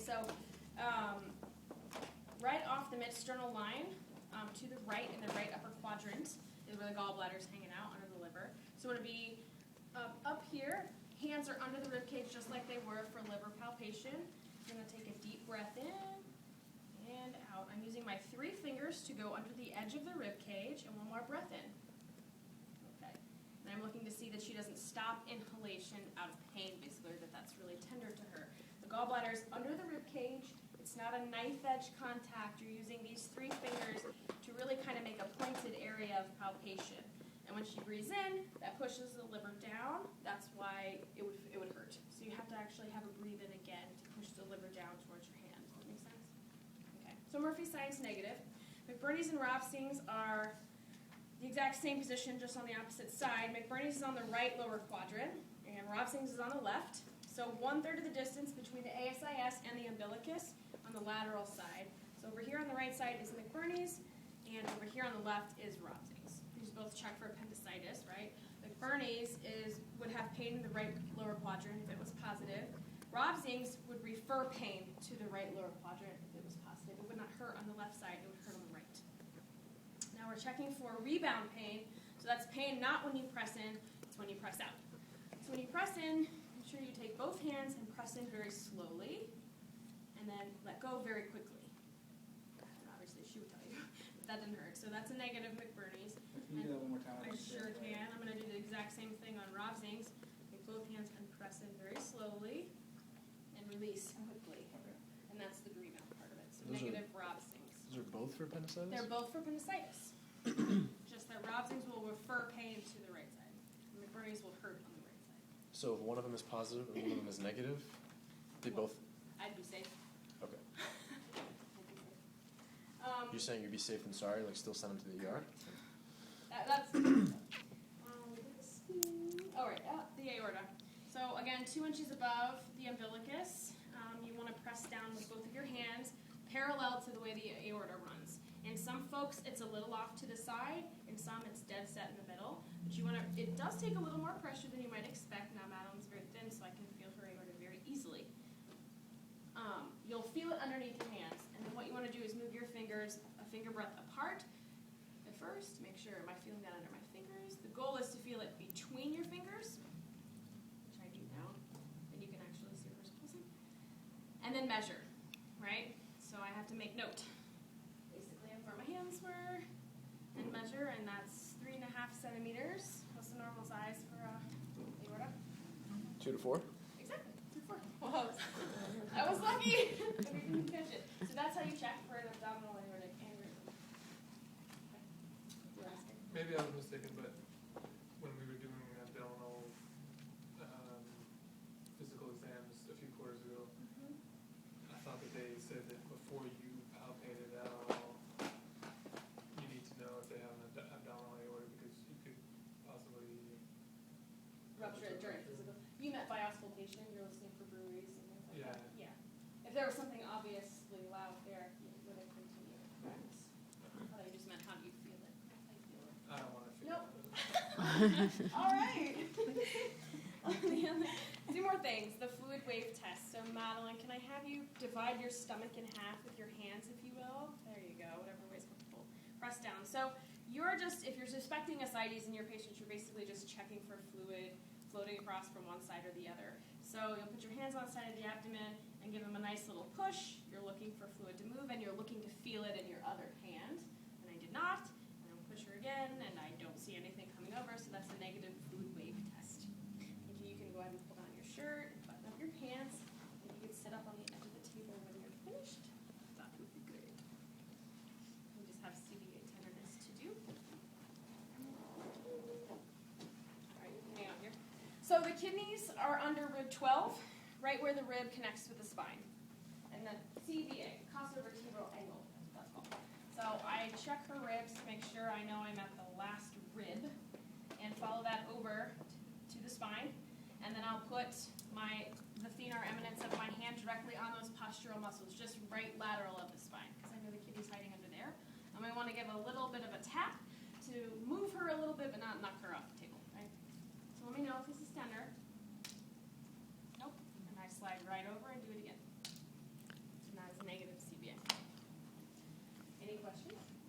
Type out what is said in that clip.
So right off the mid-sternal line, to the right, in the right upper quadrant, is where the gallbladder's hanging out under the liver. So it'll be up here. Hands are under the rib cage just like they were for liver palpation. I'm going to take a deep breath in and out. I'm using my 3 fingers to go under the edge of the rib cage, and one more breath in. Okay. And I'm looking to see that she doesn't stop inhalation out of pain, basically, that's really tender to her. The gallbladder is under the rib cage. It's not a knife edge contact. You're using these 3 fingers to really kind of make a pointed area of palpation. And when she breathes in, that pushes the liver down. That's why it would hurt. So you have to actually have her breathe in again to push the liver down towards your hand. Does that make sense? Okay. So Murphy's sign's negative. McBurney's and Robsing's are the exact same position, just on the opposite side. McBurney's is on the right lower quadrant, and Robsing's is on the left. So 1/3 of the distance between the ASIS and the umbilicus on the lateral side. So over here on the right side is McBurney's, and over here on the left is Robsing's. These both check for appendicitis, right? McBurney's would have pain in the right lower quadrant if it was positive. Robsing's would refer pain to the right lower quadrant if it was positive. It would not hurt on the left side, it would hurt on the right. Now we're checking for rebound pain. So that's pain not when you press in, it's when you press out. So when you press in, make sure you take both hands and press in very slowly, and then let go very quickly. And obviously she would tell you, but that didn't hurt. So that's a negative McBurney's. Can you do that one more time? I sure can. I'm going to do the exact same thing on Robsing's. Take both hands and press in very slowly and release quickly. Okay. And that's the rebound part of it. So Those negative Robsing's. Those are both for appendicitis? They're both for appendicitis. Just that Robsing's will refer pain to the right side. And McBurney's will hurt on the right side. So if one of them is positive and one of them is negative, they both... I'd be safe. Okay. I'd be safe. You're saying you'd be safe and sorry, like still send them to the ER? That's all right. The aorta. So again, 2 inches above the umbilicus, you want to press down with both of your hands, parallel to the way the aorta runs. In some folks, it's a little off to the side. In some, it's dead set in the middle. But you want to. It does take a little more pressure than you might expect. Now Madeline's very thin, so I can feel her aorta very easily. You'll feel it underneath your hands, and then what you want to do is move your fingers a finger breadth apart. First, make sure, am I feeling that under my fingers? The goal is to feel it between your fingers, which I do now, and you can actually see where it's pulsing. And then measure, right? So I have to make note. Basically, of where my hands were, and measure, and that's 3.5 centimeters. What's the normal size for aorta? 2 to 4? Exactly, 2 to 4. Whoa, I was lucky. I didn't catch it. So that's how you check for an abdominal aortic aneurysm. Maybe I was mistaken, but when we were doing abdominal physical exams a few quarters ago, I thought that they said that before you palpate it at all, you need to know if they have an abdominal aorta because you could possibly Rupture it during physical. You meant by auscultation. You're listening for breweries and things like Yeah. that. Yeah. If there was something obviously loud there, you would have continued to practice. I thought you just meant how do you feel it? How you feel it. I don't want to feel Nope. it. All right. 2 more things. The fluid wave test. So Madeline, can I have you divide your stomach in half with your hands, if you will? There you go. Whatever way is comfortable. Press down. So if you're suspecting ascites in your patient, you're basically just checking for fluid floating across from one side or the other. So you'll put your hands on the side of the abdomen and give them a nice little push. You're looking for fluid to move, and you're looking to feel it in your other hand. And I did not. And I'll push her again, and I don't see anything coming over, so that's a negative fluid wave test. Okay, you can go ahead and pull down your shirt, button up your pants, and you can sit up on the edge of the table when you're finished. That would be great. You just have CBA tenderness to do. All right, you can hang out here. So the kidneys are under rib 12, right where the rib connects with the spine. And then CVA, crossover-vertebral angle, that's called. So I check her ribs to make sure I know I'm at the last rib, and follow that over to the spine. And then I'll put the thenar eminence of my hand directly on those postural muscles, just right lateral of the spine, because I know the kidney's hiding under there. And I want to give a little bit of a tap to move her a little bit, but not knock her off the table, right? So let me know if this is tender. Nope. And I slide right over and do it again. questions?